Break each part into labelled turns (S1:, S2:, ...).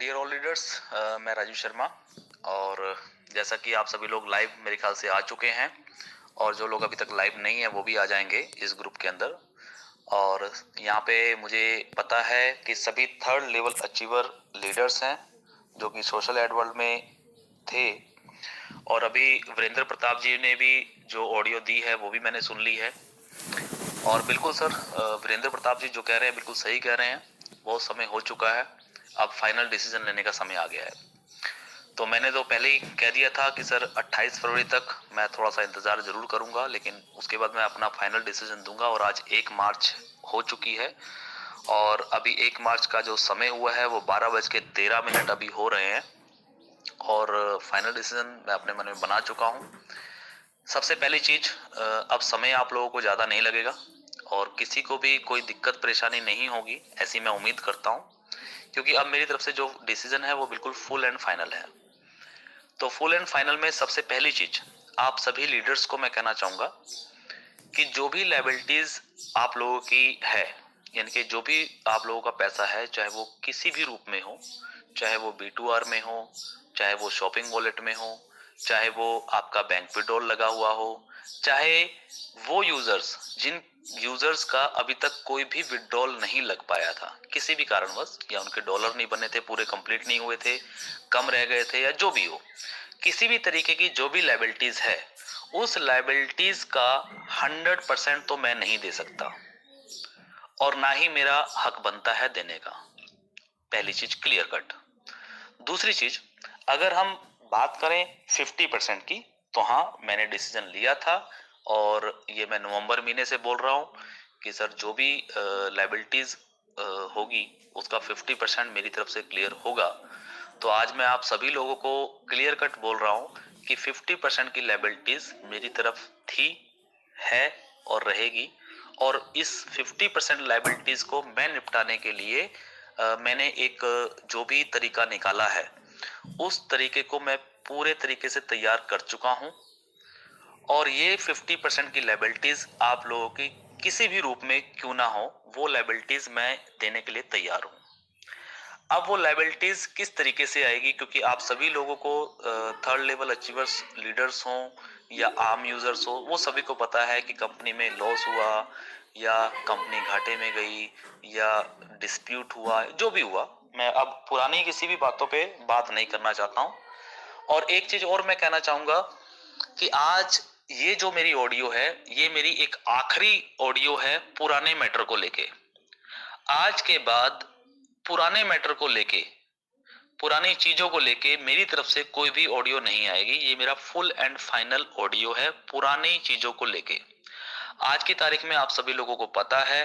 S1: Dear all leaders, मैं राजीव शर्मा। और जैसा कि आप सभी लोग लाइव मेरे ख्याल से आ चुके हैं, और जो लोग अभी तक लाइव नहीं है वो भी आ जाएंगे इस ग्रुप के अंदर। और यहाँ पे मुझे पता है कि सभी थर्ड लेवल अचीवर लीडर्स हैं जो कि सोशल एड वर्ल्ड में थे। और अभी वीरेंद्र प्रताप जी ने भी जो ऑडियो दी है वो भी मैंने सुन ली है। और बिल्कुल सर, वीरेंद्र प्रताप जी जो कह रहे हैं बिल्कुल सही कह रहे हैं। बहुत समय हो चुका है, अब फाइनल डिसीजन लेने का समय आ गया है। तो मैंने तो पहले ही कह दिया था कि सर 28 फरवरी तक मैं थोड़ा सा इंतजार जरूर करूंगा, लेकिन उसके बाद मैं अपना फाइनल डिसीजन दूंगा। और आज 1 मार्च हो चुकी है, और अभी 1 मार्च का जो समय हुआ है वो 12:13 अभी हो रहे हैं। और फाइनल डिसीजन मैं अपने मन में बना चुका हूँ। सबसे पहली चीज, अब समय आप लोगों को ज्यादा नहीं लगेगा और किसी को भी कोई दिक्कत परेशानी नहीं होगी, ऐसी मैं उम्मीद करता हूँ। क्योंकि अब मेरी तरफ से जो डिसीजन है वो बिल्कुल फुल एंड फाइनल है। तो फुल एंड फाइनल में सबसे पहली चीज आप सभी लीडर्स को मैं कहना चाहूंगा कि जो भी लायबिलिटीज आप लोगों की है, यानी कि जो भी आप लोगों का पैसा है, चाहे वो किसी भी रूप में हो, चाहे वो B2R में हो, चाहे वो शॉपिंग वॉलेट में हो, चाहे वो आपका बैंक विड्रॉल लगा हुआ हो, चाहे वो यूजर्स जिन यूजर्स का अभी तक कोई भी विड्रॉल नहीं लग पाया था किसी भी कारणवश, या उनके डॉलर नहीं बने थे, पूरे कंप्लीट नहीं हुए थे, कम रह गए थे, या जो भी हो, किसी भी तरीके की जो भी लायबिलिटीज है, उस लायबिलिटीज का 100% तो मैं नहीं दे सकता, और ना ही मेरा हक बनता है देने का। पहली चीज क्लियर कट। दूसरी चीज, अगर हम बात करें 50% की, तो हाँ, मैंने डिसीजन लिया था, और ये मैं नवंबर महीने से बोल रहा हूँ कि सर जो भी लायबिलिटीज होगी उसका 50% मेरी तरफ से क्लियर होगा। तो आज मैं आप सभी लोगों को क्लियर कट बोल रहा हूँ कि 50% की लायबिलिटीज मेरी तरफ थी, है और रहेगी। और इस 50% लायबिलिटीज को मैं निपटाने के लिए मैंने एक जो भी तरीका निकाला है उस तरीके को मैं पूरे तरीके से तैयार कर चुका हूं। और ये 50% की लायबिलिटीज आप लोगों की किसी भी रूप में क्यों ना हो, वो लायबिलिटीज मैं देने के लिए तैयार हूं। अब वो लायबिलिटीज किस तरीके से आएगी, क्योंकि आप सभी लोगों को थर्ड लेवल अचीवर्स लीडर्स हों या आम यूजर्स हो, वो सभी को पता है कि कंपनी में लॉस हुआ या कंपनी घाटे में गई या डिस्प्यूट हुआ, जो भी हुआ, मैं अब पुरानी किसी भी बातों पे बात नहीं करना चाहता हूँ। और एक चीज और मैं कहना चाहूंगा कि आज ये जो मेरी ऑडियो है, ये मेरी एक आखिरी ऑडियो है पुराने मैटर को लेके। आज के बाद पुराने मैटर को लेके, पुरानी चीजों को लेके मेरी तरफ से कोई भी ऑडियो नहीं आएगी। ये मेरा फुल एंड फाइनल ऑडियो है पुरानी चीजों को लेके। आज की तारीख में आप सभी लोगों को पता है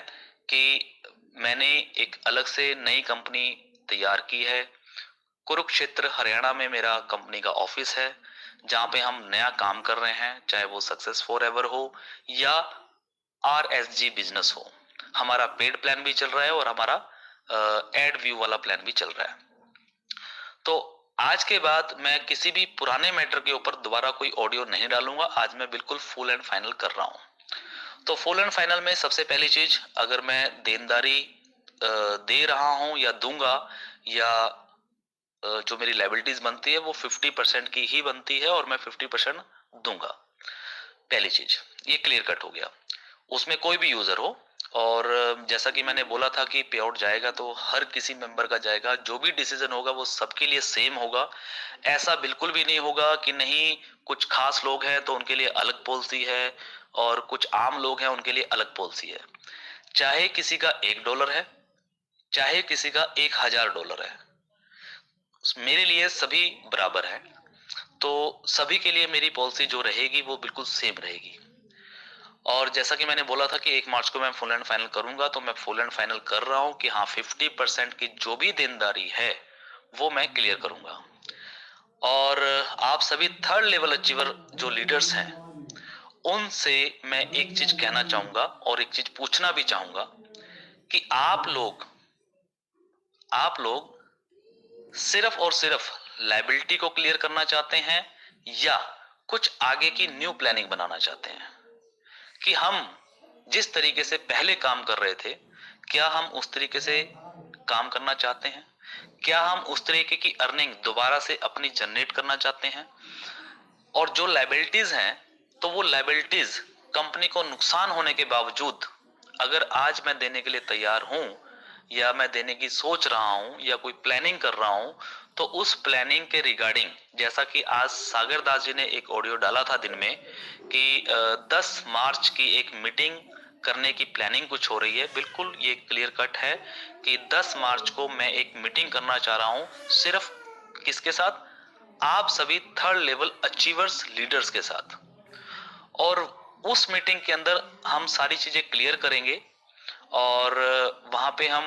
S1: कि मैंने एक अलग से नई कंपनी तैयार की है। कुरुक्षेत्र हरियाणा में मेरा कंपनी का ऑफिस है, जहां पे हम नया काम कर रहे हैं, चाहे वो सक्सेस फॉर एवर हो या RSG बिजनेस हो। हमारा पेड प्लान भी चल रहा है और हमारा एड व्यू वाला प्लान भी चल रहा है। तो आज के बाद मैं किसी भी पुराने मैटर के ऊपर दोबारा कोई ऑडियो नहीं डालूंगा। आज मैं बिल्कुल फुल एंड फाइनल कर रहा हूं। तो फुल एंड फाइनल में सबसे पहली चीज, अगर मैं देनदारी दे रहा हूं या दूंगा, या जो मेरी लायबिलिटीज बनती है वो 50% की ही बनती है और मैं 50% दूंगा। पहली चीज ये क्लियर कट हो गया, उसमें कोई भी यूजर हो। और जैसा कि मैंने बोला था कि पे आउट जाएगा तो हर किसी मेंबर का जाएगा, जो भी डिसीजन होगा वो सबके लिए सेम होगा। ऐसा बिल्कुल भी नहीं होगा कि नहीं कुछ खास लोग हैं तो उनके लिए अलग पॉलिसी है और कुछ आम लोग हैं उनके लिए अलग पॉलिसी है। चाहे किसी का $1 है, चाहे किसी का $1000 है, मेरे लिए सभी बराबर है। तो सभी के लिए मेरी पॉलिसी जो रहेगी वो बिल्कुल सेम रहेगी। और जैसा कि मैंने बोला था कि 1 मार्च को मैं फुल एंड फाइनल करूंगा, तो मैं फुल एंड फाइनल कर रहा हूं कि हाँ, 50% की जो भी देनदारी है वो मैं क्लियर करूंगा। और आप सभी थर्ड लेवल अचीवर जो लीडर्स हैं उनसे मैं एक चीज कहना चाहूंगा और एक चीज पूछना भी चाहूंगा कि आप लोग सिर्फ और सिर्फ लायबिलिटी को क्लियर करना चाहते हैं या कुछ आगे की न्यू प्लानिंग बनाना चाहते हैं, कि हम जिस तरीके से पहले काम कर रहे थे क्या हम उस तरीके से काम करना चाहते हैं, क्या हम उस तरीके की अर्निंग दोबारा से अपनी जनरेट करना चाहते हैं? और जो लायबिलिटीज हैं, तो वो लायबिलिटीज कंपनी को नुकसान होने के बावजूद अगर आज मैं देने के लिए तैयार हूं या मैं देने की सोच रहा हूं या कोई प्लानिंग कर रहा हूं, तो उस प्लानिंग के रिगार्डिंग, जैसा कि आज सागर दास जी ने एक ऑडियो डाला था दिन में कि 10 मार्च की एक मीटिंग करने की प्लानिंग कुछ हो रही है। बिल्कुल ये क्लियर कट है कि 10 मार्च को मैं एक मीटिंग करना चाह रहा हूं, सिर्फ किसके साथ? आप सभी थर्ड लेवल अचीवर्स लीडर्स के साथ। और उस मीटिंग के अंदर हम सारी चीजें क्लियर करेंगे और वहां पे हम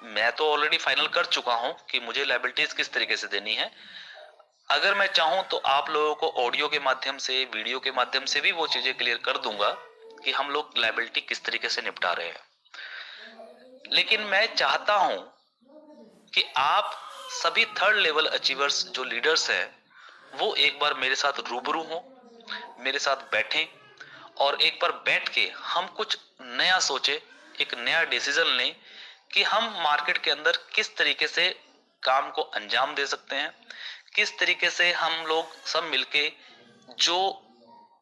S1: मैं तो ऑलरेडी फाइनल कर चुका हूं कि मुझे लायबिलिटीज किस तरीके से देनी है। अगर मैं चाहूं तो आप लोगों को ऑडियो के माध्यम से, वीडियो के माध्यम से भी वो चीजें क्लियर कर दूंगा कि हम लोग लायबिलिटी किस तरीके से निपटा रहे हैं। लेकिन मैं चाहता हूं कि आप सभी थर्ड लेवल अचीवर्स जो लीडर्स हैं, वो एक बार मेरे साथ रूबरू हों, मेरे साथ बैठें और एक बार बैठ के हम कुछ नया सोचे, एक नया डिसीजन लें कि हम मार्केट के अंदर किस तरीके से काम को अंजाम दे सकते हैं, किस तरीके से हम लोग सब मिलके जो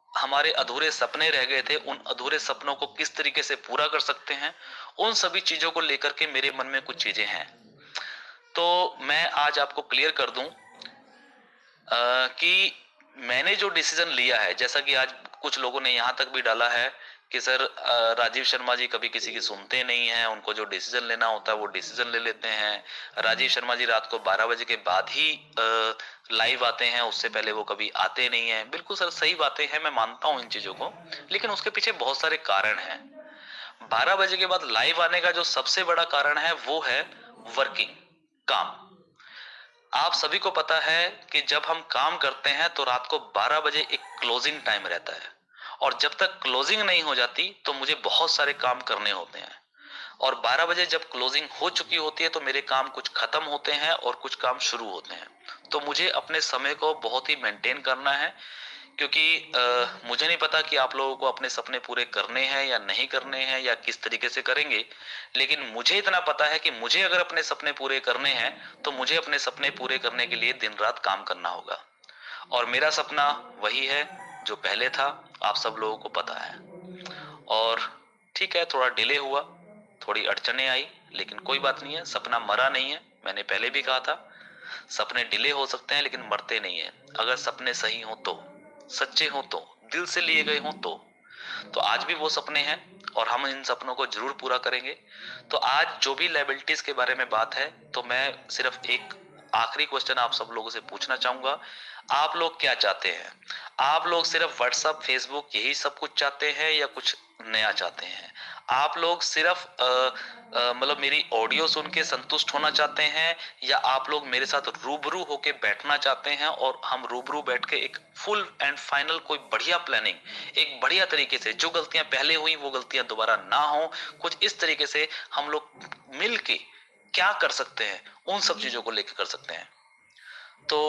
S1: हमारे अधूरे सपने रह गए थे, उन अधूरे सपनों को किस तरीके से पूरा कर सकते हैं। उन सभी चीजों को लेकर के मेरे मन में कुछ चीजें हैं, तो मैं आज आपको क्लियर कर दूं कि मैंने जो डिसीजन लिया है, जैसा कि आज कुछ लोगों ने यहाँ तक भी डाला है कि सर राजीव शर्मा जी कभी किसी की सुनते नहीं हैं, उनको जो डिसीजन लेना होता है वो डिसीजन ले लेते हैं। राजीव शर्मा जी रात को 12 बजे के बाद ही लाइव आते हैं, उससे पहले वो कभी आते नहीं हैं। बिल्कुल सर, सही बातें हैं, मैं मानता हूँ इन चीजों को, लेकिन उसके पीछे बहुत सारे कारण हैं। 12 बजे के बाद लाइव आने का जो सबसे बड़ा कारण है वो है वर्किंग, काम। आप सभी को पता है कि जब हम काम करते हैं तो रात को 12 बजे एक क्लोजिंग टाइम रहता है, और जब तक क्लोजिंग नहीं हो जाती तो मुझे बहुत सारे काम करने होते हैं। और 12 बजे जब क्लोजिंग हो चुकी होती है तो मेरे काम कुछ खत्म होते हैं और कुछ काम शुरू होते हैं। तो मुझे अपने समय को बहुत ही मेंटेन करना है, क्योंकि मुझे नहीं पता कि आप लोगों को अपने सपने पूरे करने हैं या नहीं करने हैं या किस तरीके से करेंगे, लेकिन मुझे इतना पता है कि मुझे अगर अपने सपने पूरे करने हैं तो मुझे अपने सपने पूरे करने के लिए दिन रात काम करना होगा। और मेरा सपना वही है जो पहले था, आप सब लोगों को पता है। और ठीक है, थोड़ा डिले हुआ, थोड़ी अड़चने आई, लेकिन कोई बात नहीं है, सपना मरा नहीं है। मैंने पहले भी कहा था सपने डिले हो सकते हैं लेकिन मरते नहीं है। अगर सपने सही हो तो, सच्चे हो तो, दिल से लिए गए हो तो आज भी वो सपने हैं और हम इन सपनों को जरूर पूरा करेंगे। तो आज जो भी लायबिलिटीज के बारे में बात है, तो मैं सिर्फ एक आखिरी क्वेश्चन आप सब लोगों से पूछना चाहूंगा। आप लोग क्या चाहते हैं? आप लोग सिर्फ व्हाट्सएप, फेसबुक यही सब कुछ चाहते हैं या कुछ नया चाहते हैं? आप लोग सिर्फ मतलब मेरी ऑडियो सुन के संतुष्ट होना चाहते हैं, या आप लोग मेरे साथ रूबरू होके बैठना चाहते हैं और हम रूबरू बैठ के एक फुल एंड फाइनल कोई बढ़िया प्लानिंग, एक बढ़िया तरीके से, जो गलतियां पहले हुई वो गलतियां दोबारा ना हो, कुछ इस तरीके से हम लोग मिल के क्या कर सकते हैं, उन सब चीजों को लेकर कर सकते हैं। तो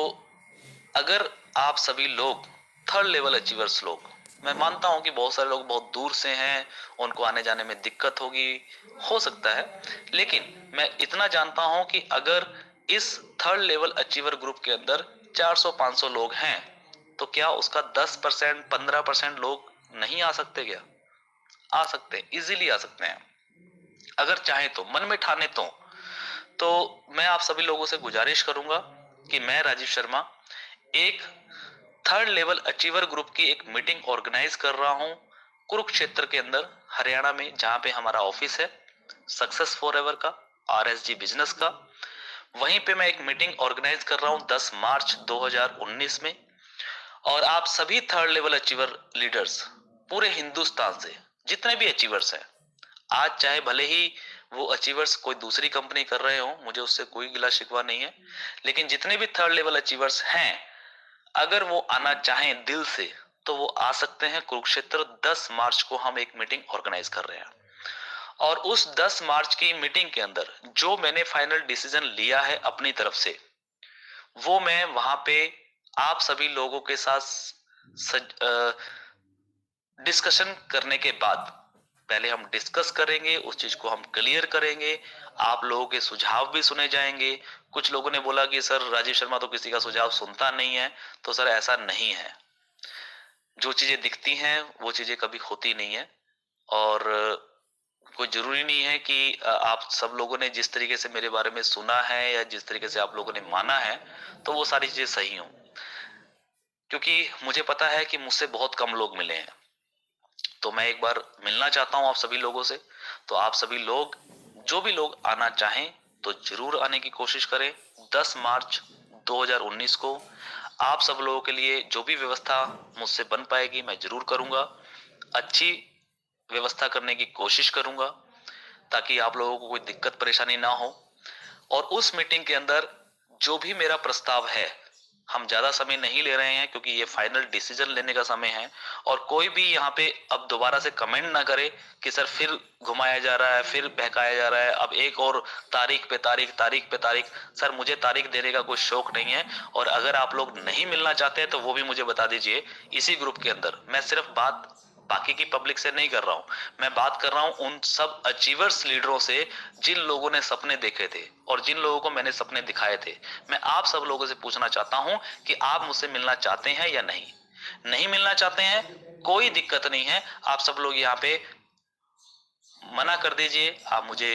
S1: अगर आप सभी लोग थर्ड लेवल अचीवर्स लोग, मैं मानता हूं कि बहुत सारे लोग बहुत दूर से हैं, उनको आने जाने में दिक्कत होगी, हो सकता है, लेकिन मैं इतना जानता हूं कि अगर इस थर्ड लेवल अचीवर ग्रुप के अंदर 400-500 लोग हैं, तो क्या उसका 10%, 15% लोग नहीं आ सकते क्या? आ सकते हैं, इजीली आ सकते हैं, अगर चाहे तो, मन में ठाने तो मैं आप सभी लोगों से गुजारिश करूंगा कि मैं राजीव शर्मा एक थर्ड लेवल अचीवर ग्रुप की एक मीटिंग ऑर्गेनाइज कर रहा हूं कुरुक्षेत्र के अंदर, हरियाणा में, जहां पे हमारा ऑफिस है सक्सेस फॉरएवर का, आरएसजी बिजनेस का। वहीं पे मैं एक मीटिंग ऑर्गेनाइज कर रहा हूं 10 मार्च 2019 में। और आप सभी थर्ड लेवल अचीवर लीडर्स पूरे हिंदुस्तान से, जितने भी अचीवर्स हैं, आज चाहे भले ही वो अचीवर्स कोई दूसरी कंपनी कर रहे हो, मुझे उससे कोई गिला शिकवा नहीं है, लेकिन जितने भी थर्ड लेवल अचीवर्स हैं, अगर वो आना चाहें दिल से तो वो आ सकते हैं कुरुक्षेत्र। 10 मार्च को हम एक मीटिंग ऑर्गेनाइज कर रहे हैं, और उस 10 मार्च की मीटिंग के अंदर जो मैंने फाइनल डिसीजन लिया है अपनी तरफ से, वो मैं वहां पे आप सभी लोगों के साथ डिस्कशन करने के बाद पहले हम डिस्कस करेंगे, उस चीज को हम क्लियर करेंगे, आप लोगों के सुझाव भी सुने जाएंगे। कुछ लोगों ने बोला कि सर राजीव शर्मा तो किसी का सुझाव सुनता नहीं है, तो सर ऐसा नहीं है। जो चीजें दिखती हैं वो चीजें कभी होती नहीं है, और कोई जरूरी नहीं है कि आप सब लोगों ने जिस तरीके से मेरे बारे में सुना है या जिस तरीके से आप लोगों ने माना है तो वो सारी चीजें सही हों, क्योंकि मुझे पता है कि मुझसे बहुत कम लोग मिले हैं। तो मैं एक बार मिलना चाहता हूं आप सभी लोगों से। तो आप सभी लोग, जो भी लोग आना चाहें तो जरूर आने की कोशिश करें। 10 मार्च 2019 को आप सब लोगों के लिए जो भी व्यवस्था मुझसे बन पाएगी मैं जरूर करूंगा, अच्छी व्यवस्था करने की कोशिश करूंगा, ताकि आप लोगों को कोई दिक्कत परेशानी ना हो। और उस मीटिंग के अंदर जो भी मेरा प्रस्ताव है, हम ज्यादा समय नहीं ले रहे हैं क्योंकि ये फाइनल डिसीजन लेने का समय है। और कोई भी यहाँ पे अब दोबारा से कमेंट ना करे कि सर फिर घुमाया जा रहा है, फिर बहकाया जा रहा है, अब एक और तारीख पे तारीख, तारीख पे तारीख। सर मुझे तारीख देने का कोई शौक नहीं है, और अगर आप लोग नहीं मिलना चाहते हैं तो वो भी मुझे बता दीजिए इसी ग्रुप के अंदर। मैं सिर्फ बात बाकी की पब्लिक से नहीं कर रहा हूं, मैं बात कर रहा हूं उन सब अचीवर्स लीडरों से जिन लोगों ने सपने देखे थे और जिन लोगों को मैंने सपने दिखाए थे। मैं आप सब लोगों से पूछना चाहता हूं कि आप मुझसे मिलना चाहते हैं या नहीं। नहीं मिलना चाहते हैं कोई दिक्कत नहीं है, आप सब लोग यहाँ पे मना कर दीजिए, आप मुझे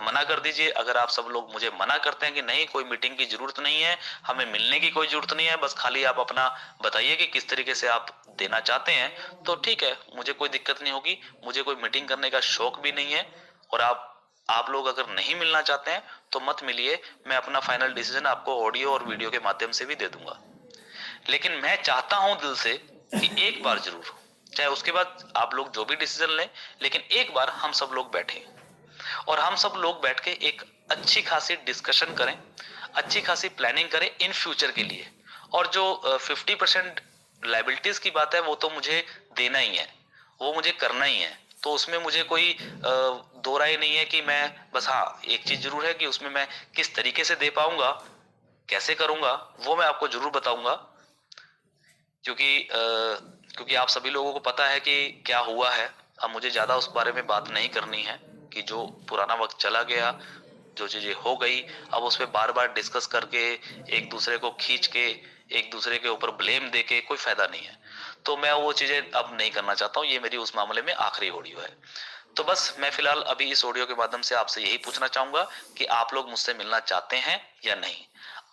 S1: मना कर दीजिए। अगर आप सब लोग मुझे मना करते हैं कि नहीं कोई मीटिंग की जरूरत नहीं है, हमें मिलने की कोई जरूरत नहीं है, बस खाली आप अपना बताइए कि किस तरीके से आप देना चाहते हैं, तो ठीक है, मुझे कोई दिक्कत नहीं होगी। मुझे कोई मीटिंग करने का शौक भी नहीं है। और आप लोग अगर नहीं मिलना चाहते हैं तो मत मिलिए, मैं अपना फाइनल डिसीजन आपको ऑडियो और वीडियो के माध्यम से भी दे दूंगा। लेकिन मैं चाहता हूं दिल से कि एक बार जरूर, चाहे उसके बाद आप लोग जो भी डिसीजन लें, लेकिन एक बार हम सब लोग बैठें और हम सब लोग बैठ के एक अच्छी खासी डिस्कशन करें, अच्छी खासी प्लानिंग करें इन फ्यूचर के लिए। और जो 50% लाइबिलिटीज की बात है वो तो मुझे देना ही है, वो मुझे करना ही है। तो उसमें मुझे कोई दो राय नहीं है कि मैं बस, हाँ एक चीज जरूर है कि उसमें मैं किस तरीके से दे पाऊंगा, कैसे करूंगा, वो मैं आपको जरूर बताऊंगा। क्योंकि आप सभी लोगों को पता है कि क्या हुआ है। अब मुझे ज्यादा उस बारे में बात नहीं करनी है कि जो पुराना वक्त चला गया, जो चीजें हो गई, अब उस पर बार बार डिस्कस करके एक दूसरे को खींच के एक दूसरे के ऊपर ब्लेम देके कोई फायदा नहीं है। तो मैं वो चीजें अब नहीं करना चाहता हूँ। ये मेरी उस मामले में आखिरी ऑडियो है। तो बस मैं फिलहाल अभी इस ऑडियो के माध्यम से आपसे यही पूछना चाहूंगा कि आप लोग मुझसे मिलना चाहते हैं या नहीं।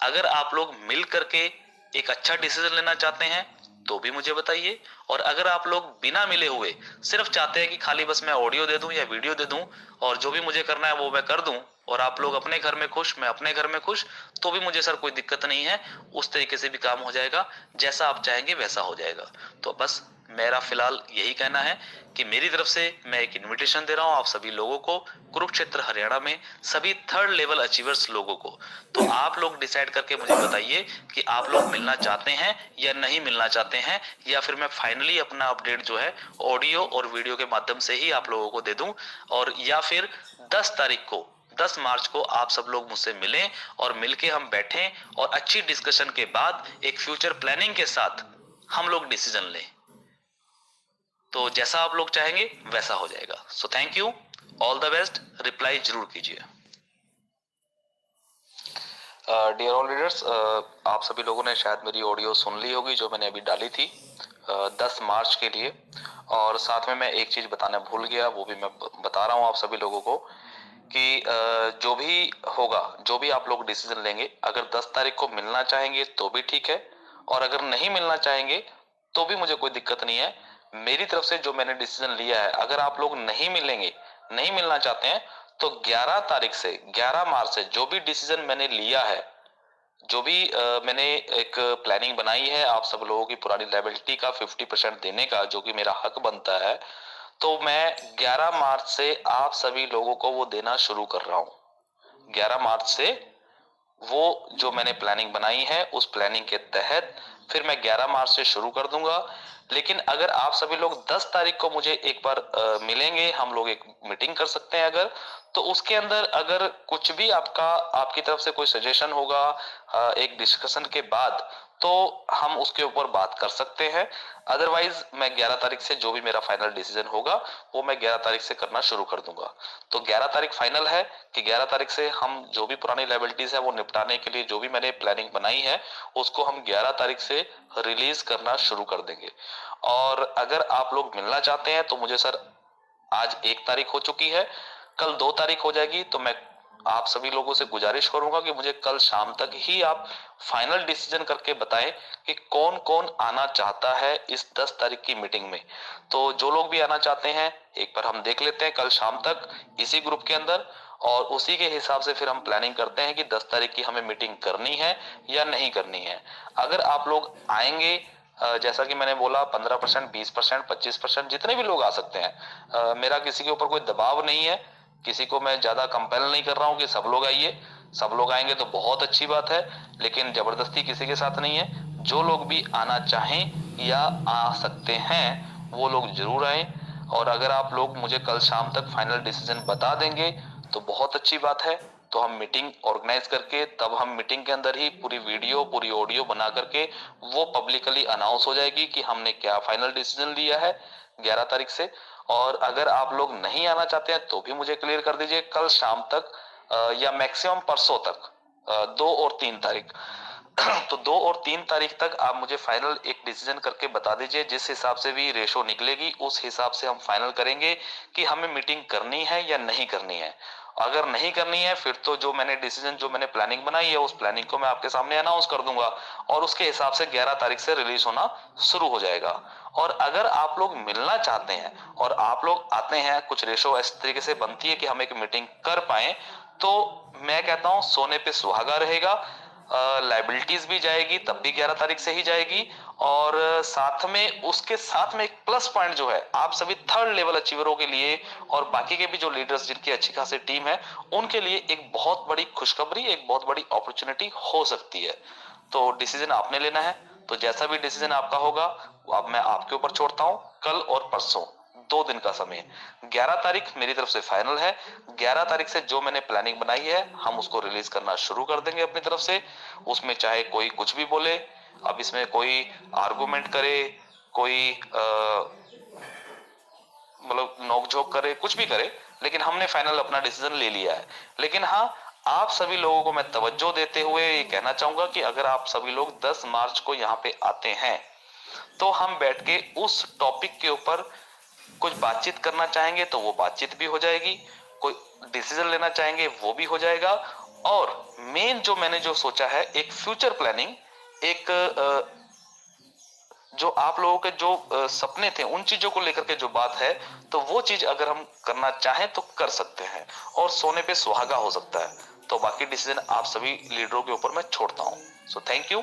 S1: अगर आप लोग मिल करके एक अच्छा डिसीजन लेना चाहते हैं तो भी मुझे बताइए। और अगर आप लोग बिना मिले हुए सिर्फ चाहते हैं कि खाली बस मैं ऑडियो दे दूं या वीडियो दे दूं और जो भी मुझे करना है वो मैं कर दूं, और आप लोग अपने घर में खुश, मैं अपने घर में खुश, तो भी मुझे सर कोई दिक्कत नहीं है। उस तरीके से भी काम हो जाएगा, जैसा आप चाहेंगे वैसा हो जाएगा। तो बस मेरा फिलहाल यही कहना है कि मेरी तरफ से मैं एक इनविटेशन दे रहा हूं आप सभी लोगों को, कुरुक्षेत्र हरियाणा में सभी 3rd लेवल अचीवर्स लोगों को। तो आप लोग डिसाइड करके मुझे बताइए कि आप लोग मिलना चाहते हैं या नहीं मिलना चाहते हैं, या फिर मैं फाइनली अपना अपडेट जो है ऑडियो और वीडियो के माध्यम से ही आप लोगों को दे दूं। और या फिर 10 तारीख को, 10 मार्च को आप सब लोग मुझसे मिलें और मिलके हम बैठें और अच्छी डिस्कशन के बाद एक फ्यूचर प्लानिंग के साथ हम लोग डिसीजन लें। तो जैसा आप लोग चाहेंगे वैसा हो जाएगा। So thank you, all the best. Reply जरूर कीजिए। डियर ऑल रीडर्स, आप सभी लोगों ने शायद मेरी ऑडियो सुन ली होगी जो मैंने अभी डाली थी 10 मार्च के लिए। और साथ में मैं एक चीज बताना भूल गया, वो भी मैं बता रहा हूँ आप सभी लोगों को कि जो भी होगा, जो भी आप लोग डिसीजन लेंगे, अगर 10 तारीख को मिलना चाहेंगे तो भी ठीक है, और अगर नहीं मिलना चाहेंगे तो भी मुझे कोई दिक्कत नहीं है। मेरी तरफ से जो मैंने डिसीजन लिया है, अगर आप लोग नहीं मिलेंगे, नहीं मिलना चाहते हैं, तो 11 तारीख से 11 मार्च से जो भी डिसीजन मैंने लिया है, जो भी मैंने एक प्लानिंग बनाई है आप सब लोगों की पुरानी लायबिलिटी का 50% देने का, जो कि मेरा हक बनता है, तो मैं 11 मार्च से आप सभी लोगों को वो देना शुरू कर रहा हूं। 11 मार्च से वो जो मैंने प्लानिंग बनाई है उस प्लानिंग के तहत फिर मैं 11 मार्च से शुरू कर दूंगा। लेकिन अगर आप सभी लोग 10 तारीख को मुझे एक बार मिलेंगे, हम लोग एक मीटिंग कर सकते हैं अगर, तो उसके अंदर अगर कुछ भी आपकी तरफ से कोई सजेशन होगा एक डिस्कशन के बाद, तो हम उसके ऊपर बात कर सकते हैं। अदरवाइज मैं 11 तारीख से जो भी मेरा फाइनल डिसीजन होगा वो मैं 11 तारीख से करना शुरू कर दूंगा। तो 11 तारीख फाइनल है कि 11 तारीख से हम जो भी पुरानी लायबिलिटीज है वो निपटाने के लिए जो भी मैंने प्लानिंग बनाई है उसको हम 11 तारीख से रिलीज करना शुरू कर देंगे। और अगर आप लोग मिलना चाहते हैं तो मुझे सर, आज 1 तारीख हो चुकी है, कल 2 तारीख हो जाएगी, तो मैं आप सभी लोगों से गुजारिश करूंगा कि मुझे कल शाम तक ही आप फाइनल डिसीजन करके बताएं कि कौन कौन आना चाहता है इस 10 तारीख की मीटिंग में। तो जो लोग भी आना चाहते हैं एक बार हम देख लेते हैं कल शाम तक इसी ग्रुप के अंदर, और उसी के हिसाब से फिर हम प्लानिंग करते हैं कि 10 तारीख की हमें मीटिंग करनी है या नहीं करनी है। अगर आप लोग आएंगे, जैसा कि मैंने बोला 15%, 20%, 25%, जितने भी लोग आ सकते हैं, मेरा किसी के ऊपर कोई दबाव नहीं है, किसी को मैं ज्यादा कंपेल नहीं कर रहा हूँ कि सब लोग आइए। सब लोग आएंगे तो बहुत अच्छी बात है, लेकिन जबरदस्ती किसी के साथ नहीं है। जो लोग भी आना चाहें या आ सकते हैं वो लोग जरूर आए। और अगर आप लोग मुझे कल शाम तक फाइनल डिसीजन बता देंगे तो बहुत अच्छी बात है। तो हम मीटिंग ऑर्गेनाइज करके तब हम मीटिंग के अंदर ही पूरी वीडियो पूरी ऑडियो बना करके वो पब्लिकली अनाउंस हो जाएगी कि हमने क्या फाइनल डिसीजन लिया है 11 तारीख से। और अगर आप लोग नहीं आना चाहते हैं तो भी मुझे क्लियर कर दीजिए कल शाम तक, या मैक्सिमम परसों तक, 2 और 3 तारीख। तो 2 और 3 तारीख तक आप मुझे फाइनल एक डिसीजन करके बता दीजिए। जिस हिसाब से भी रेशो निकलेगी उस हिसाब से हम फाइनल करेंगे कि हमें मीटिंग करनी है या नहीं करनी है। अगर नहीं करनी है फिर तो जो मैंने डिसीजन जो मैंने प्लानिंग बनाई है उस प्लानिंग को मैं आपके सामने अनाउंस कर दूंगा और उसके हिसाब से 11 तारीख से रिलीज होना शुरू हो जाएगा। और अगर आप लोग मिलना चाहते हैं और आप लोग आते हैं, कुछ रेशो इस तरीके से बनती है कि हम एक मीटिंग कर पाए, तो मैं कहता हूं सोने पे सुहागा रहेगा। लाइबिलिटीज भी जाएगी तब भी 11 तारीख से ही जाएगी। और साथ में उसके साथ में एक प्लस पॉइंट जो है आप सभी थर्ड लेवल अचीवरों के लिए और बाकी के भी जो लीडर्स जिनकी अच्छी खासी टीम है उनके लिए एक बहुत बड़ी खुशखबरी, एक बहुत बड़ी अपॉर्चुनिटी हो सकती है। तो डिसीजन आपने लेना है। तो जैसा भी डिसीजन आपका होगा अब मैं आपके ऊपर छोड़ता हूं। कल और परसों 2 दिन का समय, 11 तारीख मेरी तरफ से फाइनल है। 11 तारीख से जो मैंने प्लानिंग बनाई है हम उसको रिलीज करना शुरू कर देंगे अपनी तरफ से। उसमें चाहे कोई कुछ भी बोले, अब इसमें कोई आर्गुमेंट करे, कोई मतलब नोकझोंक करे, कुछ भी करे, लेकिन हमने फाइनल अपना डिसीजन ले लिया है। लेकिन हाँ, आप सभी लोगों को मैं तवज्जो देते हुए ये कहना चाहूंगा कि अगर आप सभी लोग 10 मार्च को यहाँ पे आते हैं तो हम बैठ के उस टॉपिक के ऊपर कुछ बातचीत करना चाहेंगे तो वो बातचीत भी हो जाएगी, कोई डिसीजन लेना चाहेंगे वो भी हो जाएगा। और मेन जो मैंने जो सोचा है एक फ्यूचर प्लानिंग, एक जो आप लोगों के जो सपने थे उन चीजों को लेकर के जो बात है, तो वो चीज अगर हम करना चाहें तो कर सकते हैं और सोने पे सुहागा हो सकता है। तो बाकी डिसीजन आप सभी लीडरों के ऊपर मैं छोड़ता हूं। So thank you,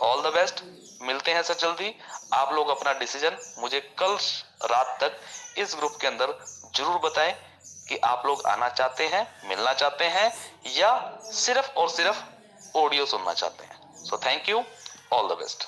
S1: all the best. मिलते हैं सर जल्दी। आप लोग अपना डिसीजन मुझे कल रात तक इस ग्रुप के अंदर जरूर बताएं कि आप लोग आना चाहते हैं, मिलना चाहते हैं या सिर्फ और सिर्फ ऑडियो सुनना चाहते हैं। So thank you, all the best.